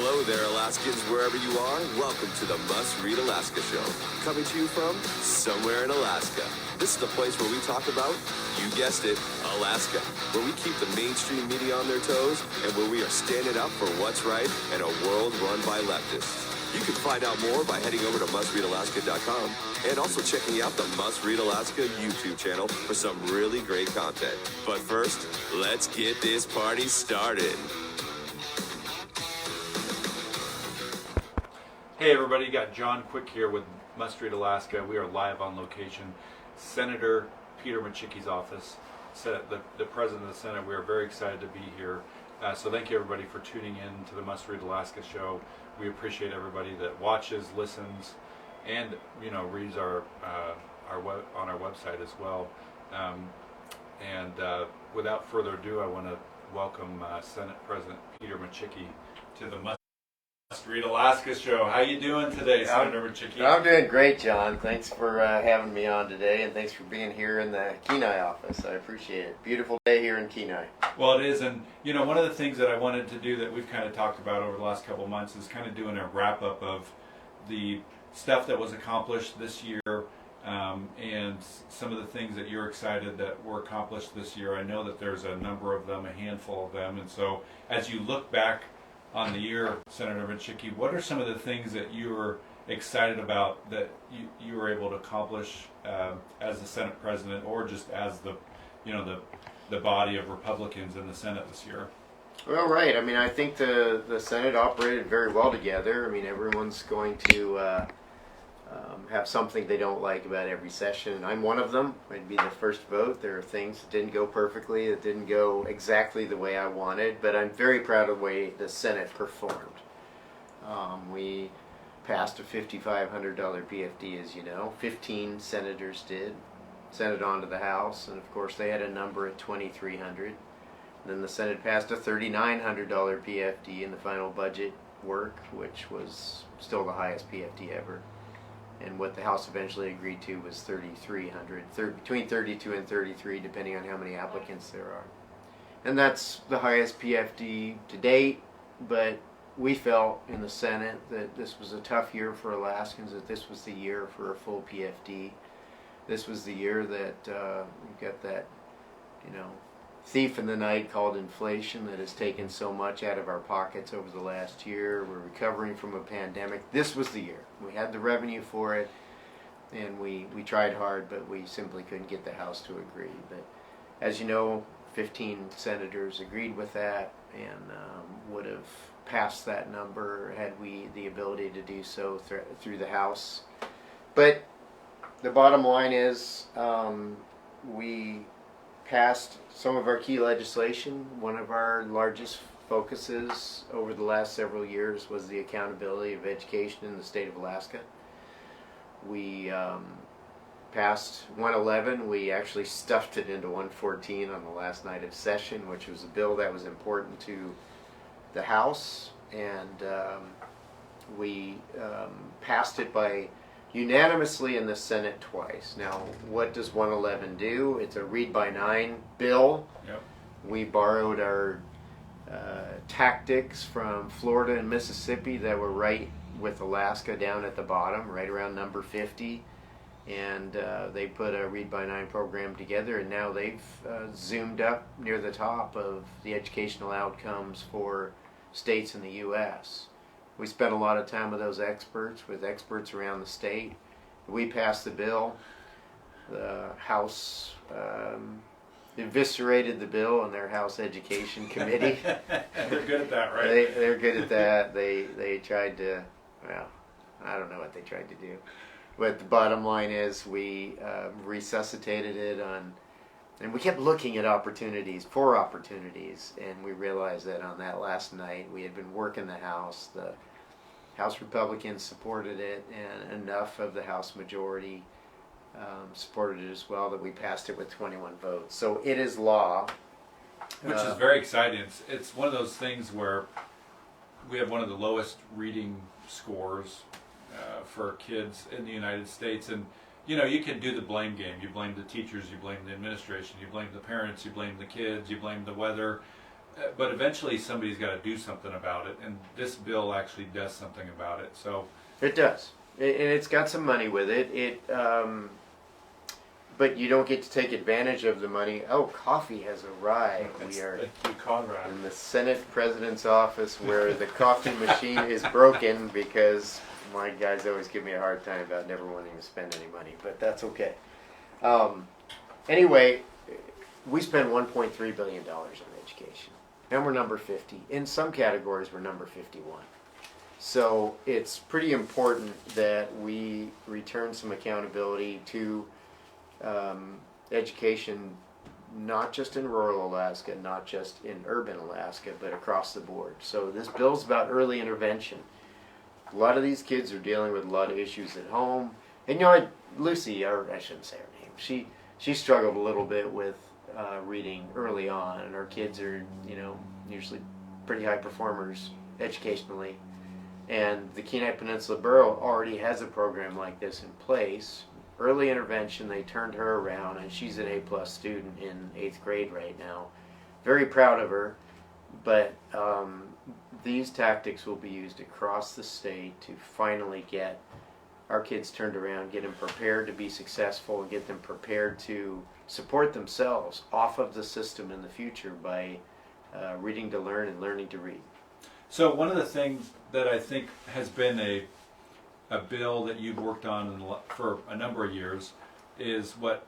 Hello there, Alaskans, wherever you are. Welcome to the Must Read Alaska Show. Coming to you from somewhere in Alaska. This is the place where we talk about, you guessed it, Alaska. Where we keep the mainstream media on their toes and where we are standing up for what's right in a world run by leftists. You can find out more by heading over to mustreadalaska.com and also checking out the Must Read Alaska YouTube channel for some really great content. But first, let's get this party started. Hey everybody, you got John Quick here with Must Read Alaska. We are live on location, Senator Peter Micciche's office, the President of the Senate. We are very excited to be here. So thank you everybody for tuning in to the Must Read Alaska show. We appreciate everybody that watches, listens, and reads our on our website as well. Without further ado, I want to welcome Senate President Peter Micciche to the Must Read Alaska show. How you doing today, Senator Micciche? I'm doing great, John. Thanks for having me on today, and thanks for being here in the Kenai office. I appreciate it. Beautiful day here in Kenai. Well, it is, and one of the things that I wanted to do that we've kind of talked about over the last couple of months is kind of doing a wrap-up of the stuff that was accomplished this year, and some of the things that you're excited that were accomplished this year. I know that there's a number of them, a handful of them, and so as you look back on the year, Senator Micciche, what are some of the things that you were excited about that you were able to accomplish as the Senate President, or just as the body of Republicans in the Senate this year? Well, right. I mean, I think the Senate operated very well together. I mean, everyone's going to have something they don't like about every session, and I'm one of them. I'd be the first vote. There are things that didn't go perfectly, that didn't go exactly the way I wanted, but I'm very proud of the way the Senate performed. We passed a $5,500 PFD, as you know. 15 senators did. Sent it on to the House, and of course they had a number at $2,300. Then the Senate passed a $3,900 PFD in the final budget work, which was still the highest PFD ever. And what the House eventually agreed to was $3,300, between 32 and 33, depending on how many applicants there are. And that's the highest PFD to date, but we felt in the Senate that this was a tough year for Alaskans, that this was the year for a full PFD. This was the year that we got that, thief in the night called inflation that has taken so much out of our pockets over the last year. We're recovering from a pandemic. This was the year. We had the revenue for it, and we tried hard, but we simply couldn't get the House to agree. But as you know, 15 senators agreed with that and would have passed that number had we the ability to do so through the House. But the bottom line is we passed some of our key legislation. One of our largest focuses over the last several years was the accountability of education in the state of Alaska. We passed 111. We actually stuffed it into 114 on the last night of session, which was a bill that was important to the House, and we passed it by unanimously in the Senate twice. Now, what does 111 do? It's a read-by-9 bill. Yep. We borrowed our tactics from Florida and Mississippi that were right with Alaska down at the bottom, right around number 50. And they put a read-by-9 program together, and now they've zoomed up near the top of the educational outcomes for states in the U.S. We spent a lot of time with those experts, around the state. We passed the bill. The House eviscerated the bill in their House Education Committee. They're good at that, right? They're good at that. They tried to, well, I don't know what they tried to do. But the bottom line is we resuscitated it and we kept looking at opportunities, and we realized that on that last night we had been working the House. The House Republicans supported it, and enough of the House majority supported it as well that we passed it with 21 votes. So it is law. Which is very exciting. It's one of those things where we have one of the lowest reading scores for kids in the United States, and you can do the blame game. You blame the teachers, you blame the administration, you blame the parents, you blame the kids, you blame the weather. but eventually somebody's got to do something about it, and this bill actually does something about it. So It does, and it's got some money with it. But you don't get to take advantage of the money. Oh, coffee has arrived. We are Conrad. in the Senate President's office where the coffee machine is broken because my guys always give me a hard time about never wanting to spend any money, but that's okay. Anyway, we spend $1.3 billion on education, and we're number 50. In some categories, we're number 51. So it's pretty important that we return some accountability to education, not just in rural Alaska, not just in urban Alaska, but across the board. So this bill's about early intervention. A lot of these kids are dealing with a lot of issues at home. And Lucy, or I shouldn't say her name, she struggled a little bit with reading early on, and her kids are, usually pretty high performers educationally. And the Kenai Peninsula Borough already has a program like this in place. Early intervention, they turned her around, and she's an A+ student in 8th grade right now. Very proud of her, but these tactics will be used across the state to finally get our kids turned around, get them prepared to be successful, and get them prepared to support themselves off of the system in the future by reading to learn and learning to read. So one of the things that I think has been a bill that you've worked on for a number of years is what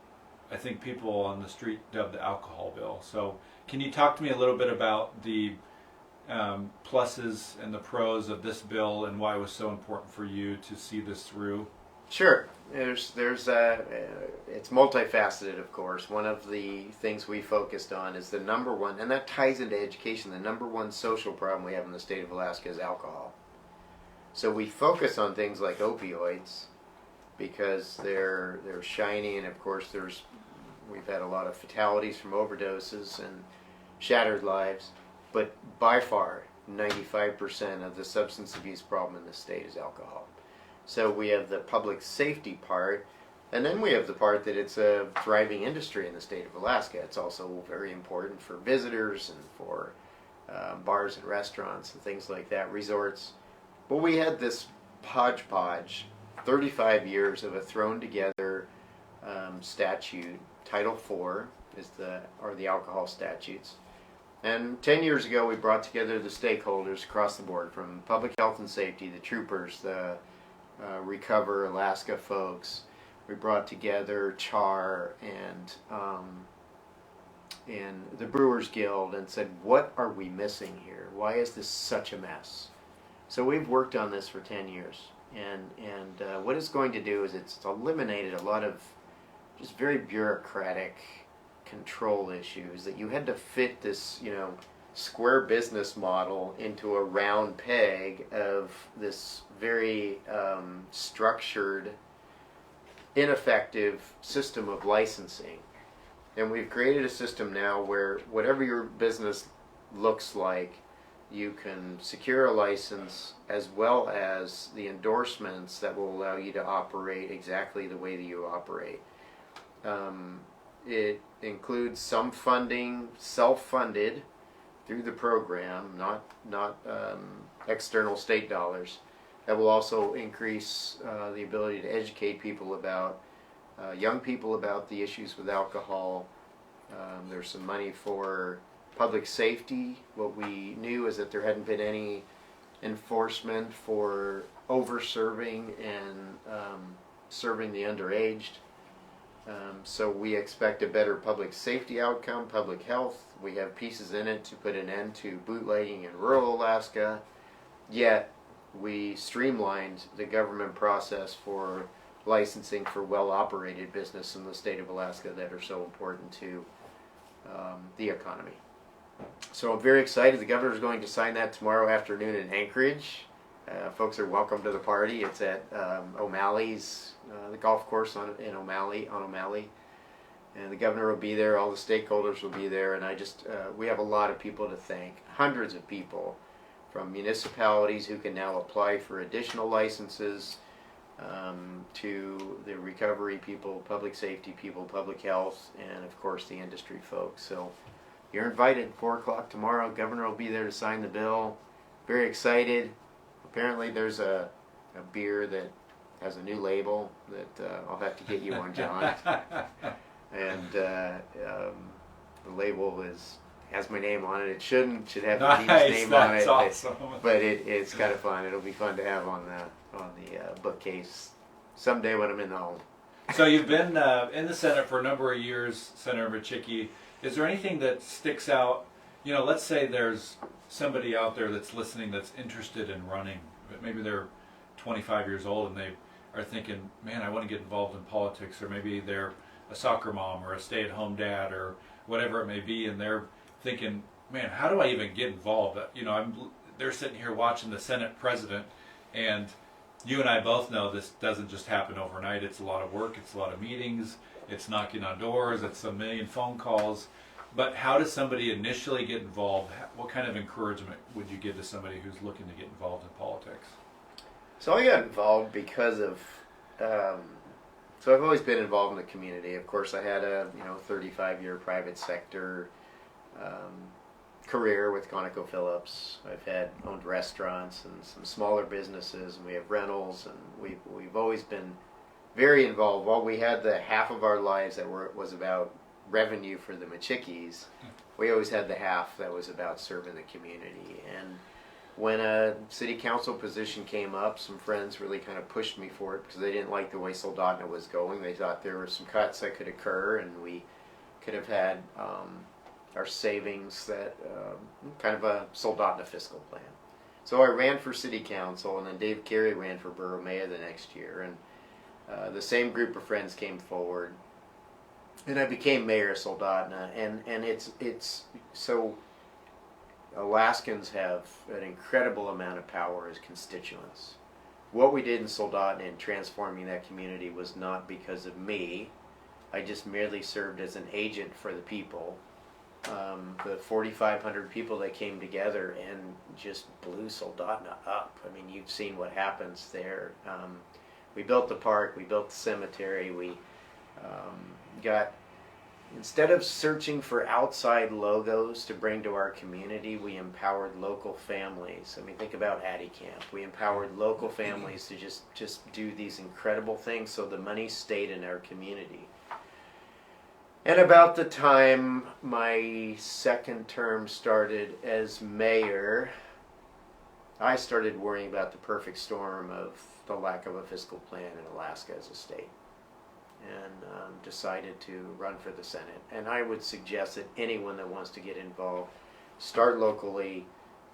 I think people on the street dub the alcohol bill. So can you talk to me a little bit about the pluses and the pros of this bill and why it was so important for you to see this through? Sure. It's multifaceted, of course. One of the things we focused on is the number one, and that ties into education, the number one social problem we have in the state of Alaska is alcohol. So we focus on things like opioids because they're shiny, and of course we've had a lot of fatalities from overdoses and shattered lives. But by far, 95% of the substance abuse problem in the state is alcohol. So we have the public safety part, and then we have the part that it's a thriving industry in the state of Alaska. It's also very important for visitors and for bars and restaurants and things like that, resorts. But we had this hodgepodge, 35 years of a thrown together statute. Title IV are the alcohol statutes. And 10 years ago we brought together the stakeholders across the board, from public health and safety, the troopers, the Recover Alaska folks. We brought together CHAR and the Brewers Guild and said, what are we missing here? Why is this such a mess? So we've worked on this for 10 years, and what it's going to do is it's eliminated a lot of just very bureaucratic control issues that you had to fit this, square business model into a round peg of this very structured, ineffective system of licensing. And we've created a system now where whatever your business looks like, you can secure a license as well as the endorsements that will allow you to operate exactly the way that you operate. It includes some funding, self-funded through the program, not external state dollars. That will also increase the ability to educate people about, young people about the issues with alcohol. There's some money for public safety. What we knew is that there hadn't been any enforcement for over-serving and serving the underaged. So we expect a better public safety outcome, public health. We have pieces in it to put an end to bootlegging in rural Alaska. Yet we streamlined the government process for licensing for well-operated business in the state of Alaska that are so important to the economy. So I'm very excited. The governor is going to sign that tomorrow afternoon in Anchorage. Folks are welcome to the party. It's at O'Malley's, the golf course on O'Malley. And the governor will be there, all the stakeholders will be there, and we have a lot of people to thank. Hundreds of people from municipalities who can now apply for additional licenses, to the recovery people, public safety people, public health, and of course the industry folks. So you're invited. 4 o'clock tomorrow. Governor will be there to sign the bill. Very excited. Apparently, there's a beer that has a new label that I'll have to get you one, John. And the label has my name on it. It should have Nice, Dean's name on it. that's awesome. But it's kind of fun. It'll be fun to have on the bookcase someday when I'm in the home. So you've been in the Senate for a number of years, Senator Micciche. Is there anything that sticks out? You know, let's say there's somebody out there that's listening that's interested in running, but maybe they're 25 years old and they are thinking, man, I want to get involved in politics, or maybe they're a soccer mom or a stay-at-home dad or whatever it may be, and they're thinking, man, how do I even get involved? You know, they're sitting here watching the Senate President, and you and I both know this doesn't just happen overnight. It's a lot of work, it's a lot of meetings, it's knocking on doors, it's a million phone calls. But how does somebody initially get involved? What kind of encouragement would you give to somebody who's looking to get involved in politics? So I got involved because of, so I've always been involved in the community. Of course, I had a 35-year private sector career with ConocoPhillips. I've owned restaurants and some smaller businesses, and we have rentals, and we've always been very involved. While we had the half of our lives that was about revenue for the Micciches, we always had the half that was about serving the community. And when a city council position came up, some friends really kind of pushed me for it because they didn't like the way Soldotna was going. They thought there were some cuts that could occur, and we could have had our savings that kind of a Soldotna fiscal plan. So I ran for city council, and then Dave Carey ran for borough mayor the next year, and the same group of friends came forward, and I became mayor of Soldotna. And it's so Alaskans have an incredible amount of power as constituents. What we did in Soldotna in transforming that community was not because of me. I just merely served as an agent for the people. The 4,500 people that came together and just blew Soldotna up. I mean, you've seen what happens there. We built the park, we built the cemetery, we instead of searching for outside logos to bring to our community, we empowered local families. I mean, think about Addie Camp. We empowered local families to just do these incredible things, so the money stayed in our community. And about the time my second term started as mayor, I started worrying about the perfect storm of the lack of a fiscal plan in Alaska as a state, and decided to run for the Senate. And I would suggest that anyone that wants to get involved, start locally,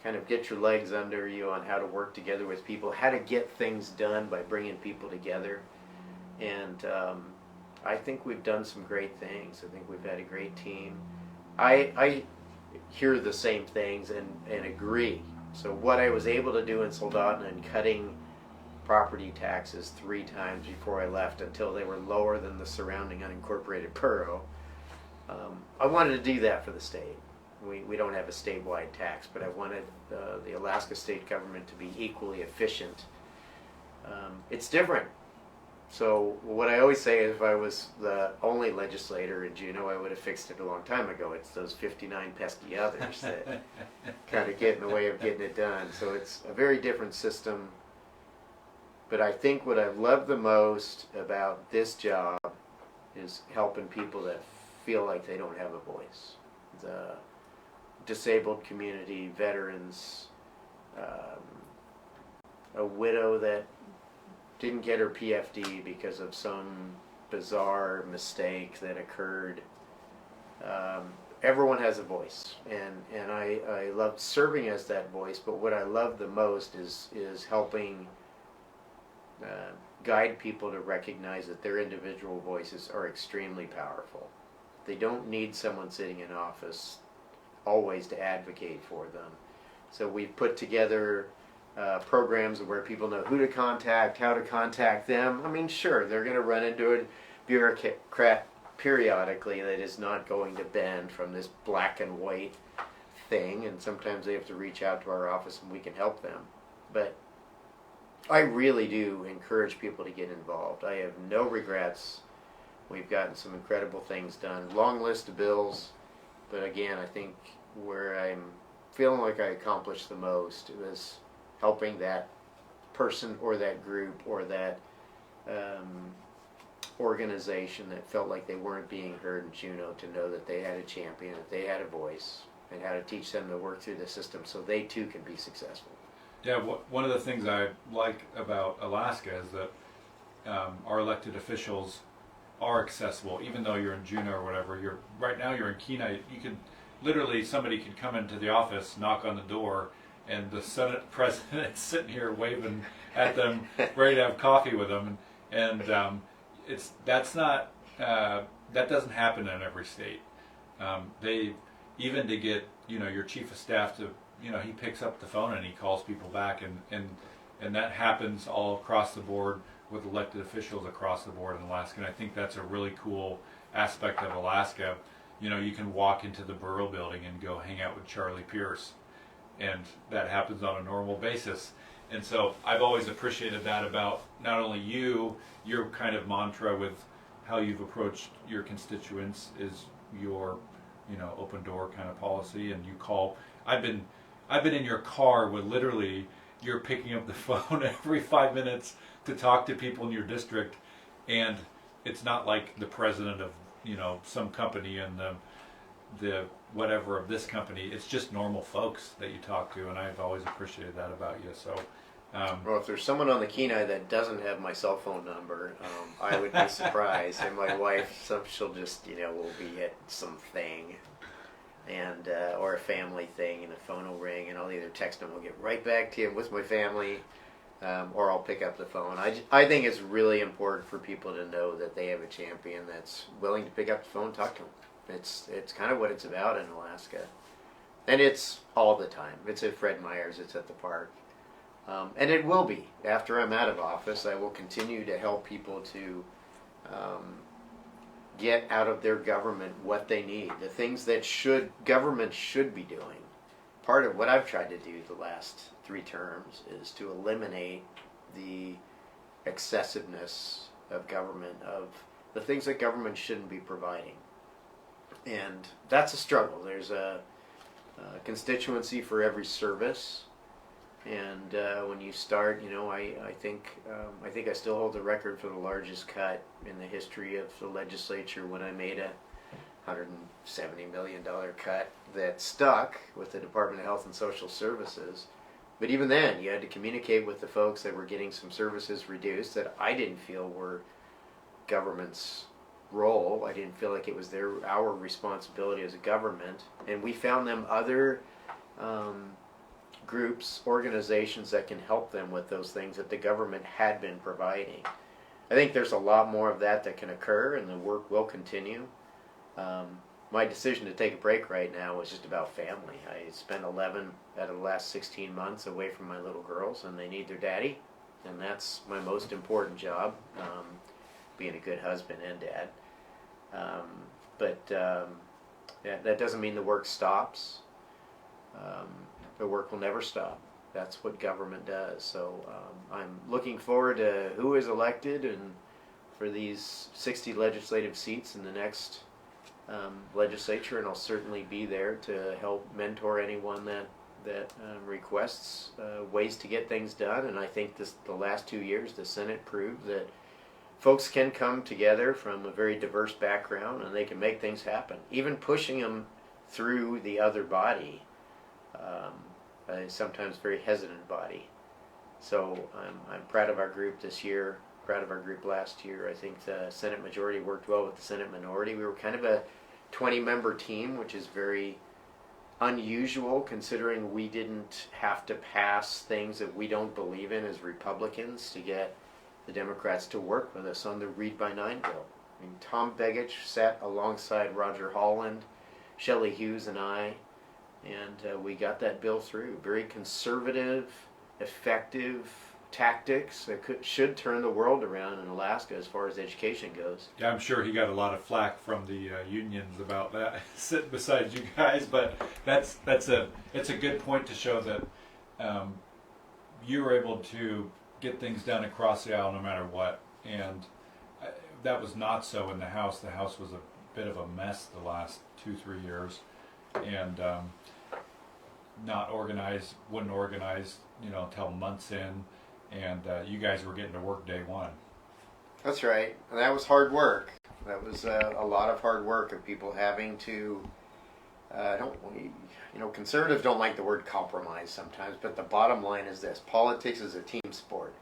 kind of get your legs under you on how to work together with people, how to get things done by bringing people together. And I think we've done some great things. I think we've had a great team. I hear the same things and agree. So what I was able to do in Soldotna and cutting property taxes 3 times before I left until they were lower than the surrounding unincorporated borough, I wanted to do that for the state. We don't have a statewide tax, but I wanted the Alaska state government to be equally efficient. It's different. So what I always say is, if I was the only legislator in Juneau, I would have fixed it a long time ago. It's those 59 pesky others that kind of get in the way of getting it done. So it's a very different system. But I think what I've loved the most about this job is helping people that feel like they don't have a voice. The disabled community, veterans, a widow that didn't get her PFD because of some bizarre mistake that occurred. Everyone has a voice, and I loved serving as that voice, but what I love the most is helping guide people to recognize that their individual voices are extremely powerful. They don't need someone sitting in office always to advocate for them. So we've put together programs where people know who to contact, how to contact them. I mean, sure, they're going to run into a bureaucrat periodically that is not going to bend from this black and white thing, and sometimes they have to reach out to our office and we can help them. But I really do encourage people to get involved. I have no regrets. We've gotten some incredible things done. Long list of bills, but again, I think where I'm feeling like I accomplished the most was helping that person or that group or that organization that felt like they weren't being heard in Juneau to know that they had a champion, that they had a voice, and how to teach them to work through the system so they too can be successful. Yeah, one of the things I like about Alaska is that our elected officials are accessible, even though you're in Juneau or whatever. Right now you're in Kenai. You can literally, somebody could come into the office, knock on the door, and the Senate President sitting here waving at them, ready to have coffee with them, and that doesn't happen in every state. They even to get your chief of staff to he picks up the phone and he calls people back, and that happens all across the board with elected officials across the board in Alaska. And I think that's a really cool aspect of Alaska. You can walk into the Borough building and go hang out with Charlie Pierce, and that happens on a normal basis. And so I've always appreciated that about not only your kind of mantra with how you've approached your constituents is your open door kind of policy, and you call. I've been in your car with literally you're picking up the phone every 5 minutes to talk to people in your district, and it's not like the president of some company and the whatever of this company. It's just normal folks that you talk to, and I've always appreciated that about you. So well, if there's someone on the Kenai that doesn't have my cell phone number, I would be surprised. And my wife, she'll just will be at something, and or a family thing, and the phone will ring, and I'll either text them, I'll get right back to you with my family, or I'll pick up the phone. I think it's really important for people to know that they have a champion that's willing to pick up the phone and talk to them. It's kind of what it's about in Alaska, and it's all the time. It's at Fred Meyer's, it's at the park, and it will be after I'm out of office. I will continue to help people to get out of their government what they need, the things that government should be doing. Part of what I've tried to do the last 3 terms is to eliminate the excessiveness of government, of the things that government shouldn't be providing. And that's a struggle. There's a constituency for every service, and when you start, I think I still hold the record for the largest cut in the history of the legislature when I made a $170 million cut that stuck with the Department of Health and Social Services. But even then, you had to communicate with the folks that were getting some services reduced that I didn't feel were government's role. I didn't feel like it was our responsibility as a government. And we found them other groups, organizations that can help them with those things that the government had been providing. I think there's a lot more of that can occur, and the work will continue. My decision to take a break right now was just about family. I spent 11 out of the last 16 months away from my little girls, and they need their daddy, and that's my most important job, being a good husband and dad. Yeah, that doesn't mean the work stops. The work will never stop. That's what government does. So I'm looking forward to who is elected and for these 60 legislative seats in the next legislature, and I'll certainly be there to help mentor anyone that requests ways to get things done. And I think the last 2 years, the Senate proved that folks can come together from a very diverse background and they can make things happen, even pushing them through the other body, a sometimes very hesitant body. So I'm proud of our group this year, proud of our group last year. I think the Senate majority worked well with the Senate minority. We were kind of a 20-member team, which is very unusual considering we didn't have to pass things that we don't believe in as Republicans to get the Democrats to work with us on the Read by 9 bill. I mean, Tom Begich sat alongside Roger Holland, Shelley Hughes, and I, and we got that bill through. Very conservative, effective tactics that should turn the world around in Alaska as far as education goes. Yeah, I'm sure he got a lot of flack from the unions about that sitting beside you guys, but it's a good point to show that you were able to get things done across the aisle no matter what, and that was not so in the House. The House was a bit of a mess the last 2-3 years, and not organize, wouldn't organize, until months in, and you guys were getting to work day one. That's right, and that was hard work. That was a lot of hard work of people having to. Conservatives don't like the word compromise sometimes, but the bottom line is this: politics is a team sport,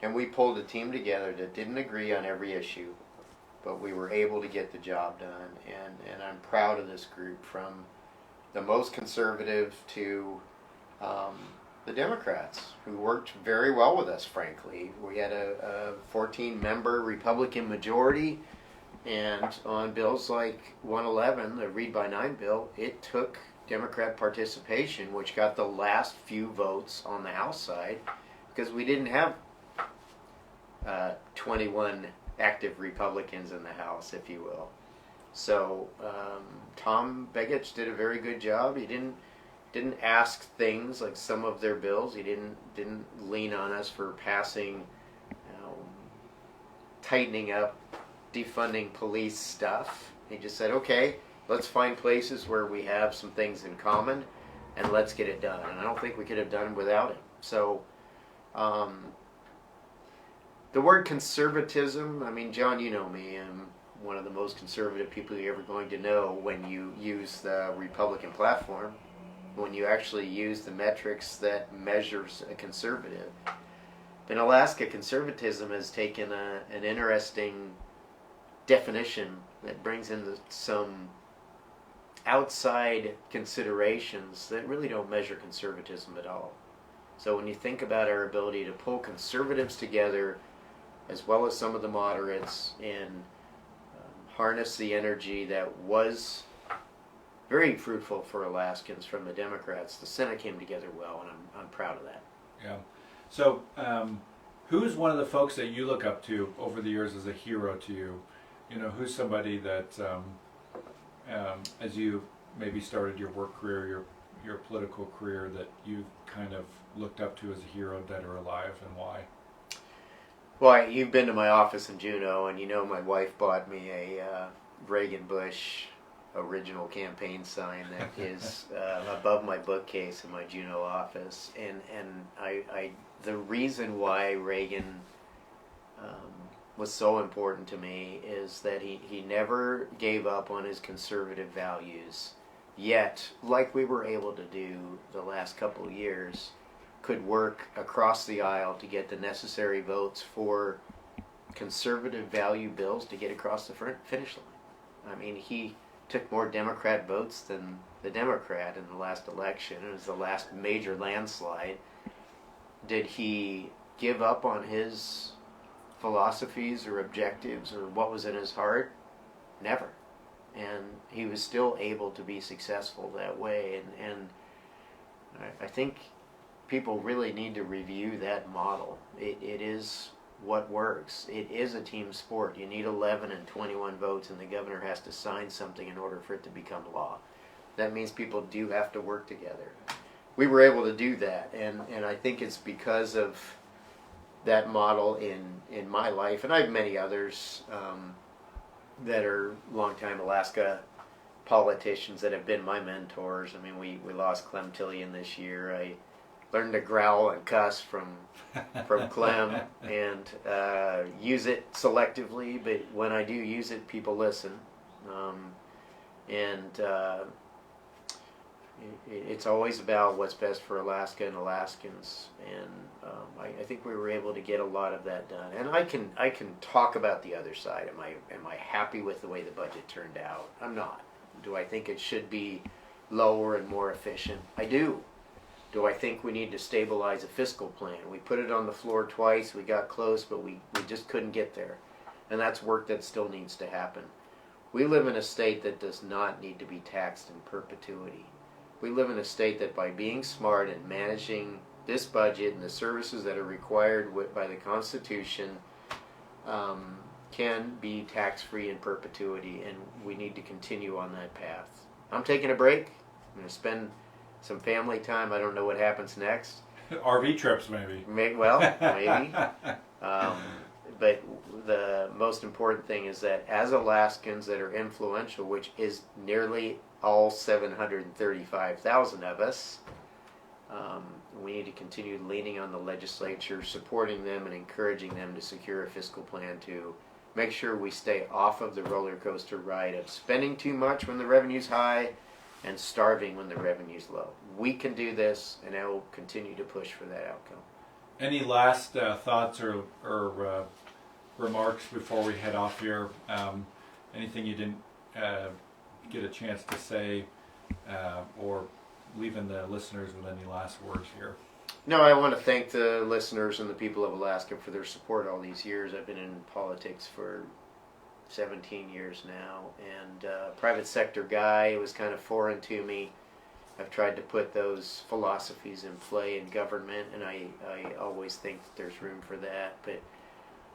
and we pulled a team together that didn't agree on every issue, but we were able to get the job done. And I'm proud of this group, from the most conservative to the Democrats, who worked very well with us, frankly. We had a 14-member Republican majority, and on bills like 111, the Read by 9 bill, it took Democrat participation, which got the last few votes on the House side, because we didn't have 21 active Republicans in the House, if you will. So Tom Begich did a very good job. He didn't ask things like some of their bills. He didn't lean on us for passing, tightening up, defunding police stuff. He just said, okay, let's find places where we have some things in common, and let's get it done. And I don't think we could have done it without him. So the word conservatism, I mean, John, you know me, I'm one of the most conservative people you're ever going to know. When you use the Republican platform, when you actually use the metrics that measures a conservative. In Alaska, conservatism has taken an interesting definition that brings in some outside considerations that really don't measure conservatism at all. So when you think about our ability to pull conservatives together, as well as some of the moderates, and harness the energy that was very fruitful for Alaskans from the Democrats, the Senate came together well, and I'm proud of that. Yeah. So, who's one of the folks that you look up to over the years as a hero to you? Who's somebody that, as you maybe started your work career, your political career, that you kind of looked up to as a hero, dead or alive, and why? Well, you've been to my office in Juneau, and my wife bought me a Reagan Bush original campaign sign that is above my bookcase in my Juneau office. And I the reason why Reagan was so important to me is that he never gave up on his conservative values, yet, like we were able to do the last couple of years, could work across the aisle to get the necessary votes for conservative value bills to get across the finish line. I mean, he took more Democrat votes than the Democrat in the last election. It was the last major landslide. Did he give up on his philosophies or objectives or what was in his heart? Never. And he was still able to be successful that way. And I think people really need to review that model. It is what works. It is a team sport. You need 11 and 21 votes, and the governor has to sign something in order for it to become law. That means people do have to work together. We were able to do that, and I think it's because of that model in my life, and I have many others that are longtime Alaska politicians that have been my mentors. I mean, we lost Clem Tillian this year. I learned to growl and cuss from Clem, and use it selectively, but when I do use it, people listen. It's always about what's best for Alaska and Alaskans, and I think we were able to get a lot of that done. And I can talk about the other side. Am I happy with the way the budget turned out? I'm not. Do I think it should be lower and more efficient? I do. Do I think we need to stabilize a fiscal plan? We put it on the floor twice, we got close, but we just couldn't get there. And that's work that still needs to happen. We live in a state that does not need to be taxed in perpetuity. We live in a state that, by being smart and managing this budget and the services that are required by the Constitution, can be tax-free in perpetuity, and we need to continue on that path. I'm taking a break. I'm going to spend some family time. I don't know what happens next. RV trips, maybe. Maybe. But the most important thing is that as Alaskans that are influential, which is nearly all 735,000 of us. We need to continue leaning on the legislature, supporting them and encouraging them to secure a fiscal plan to make sure we stay off of the roller coaster ride of spending too much when the revenue's high and starving when the revenue's low. We can do this, and I will continue to push for that outcome. Any last thoughts or remarks before we head off here? Anything you didn't get a chance to say, or leaving the listeners with any last words here? No, I want to thank the listeners and the people of Alaska for their support all these years. I've been in politics for 17 years now, and private sector guy, it was kind of foreign to me. I've tried to put those philosophies in play in government, and I always think that there's room for that, but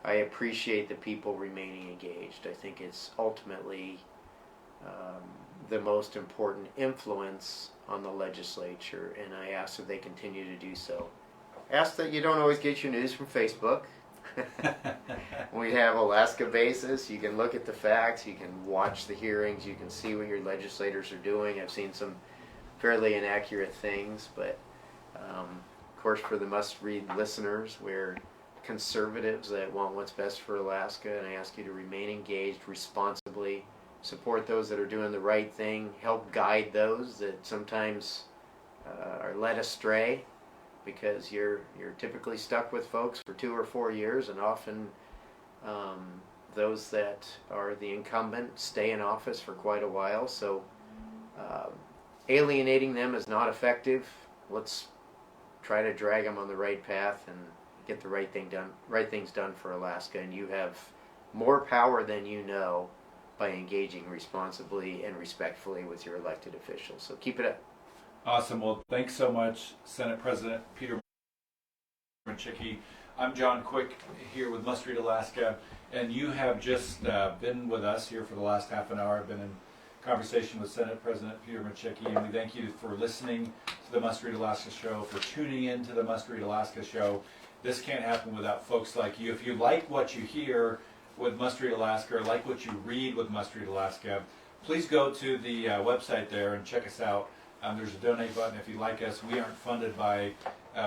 I appreciate the people remaining engaged. I think it's ultimately the most important influence on the legislature, and I ask that they continue to do so. Ask that you don't always get your news from Facebook. We have Alaska Basis. You can look at the facts, you can watch the hearings, you can see what your legislators are doing. I've seen some fairly inaccurate things, but of course for the must-read listeners, we're conservatives that want what's best for Alaska, and I ask you to remain engaged responsibly, support those that are doing the right thing, help guide those that sometimes are led astray, because you're typically stuck with folks for 2 or 4 years, and often those that are the incumbent stay in office for quite a while. So alienating them is not effective. Let's try to drag them on the right path and get the right things done for Alaska. And you have more power than you know by engaging responsibly and respectfully with your elected officials. So keep it up. Awesome. Well, thanks so much, Senate President Peter Micciche. I'm John Quick here with Must Read Alaska, and you have just been with us here for the last half an hour. I've been in conversation with Senate President Peter Micciche, and we thank you for listening to the Must Read Alaska show, for tuning in to the Must Read Alaska show. This can't happen without folks like you. If you like what you hear with Must Read Alaska, or like what you read with Must Read Alaska, please go to the website there and check us out. There's a donate button if you like us. We aren't funded by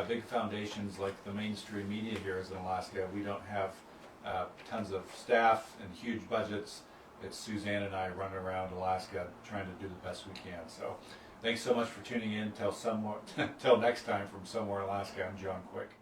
big foundations like the mainstream media here in Alaska. We don't have tons of staff and huge budgets. It's Suzanne and I running around Alaska trying to do the best we can. So thanks so much for tuning in. Till next time from Somewhere in Alaska, I'm John Quick.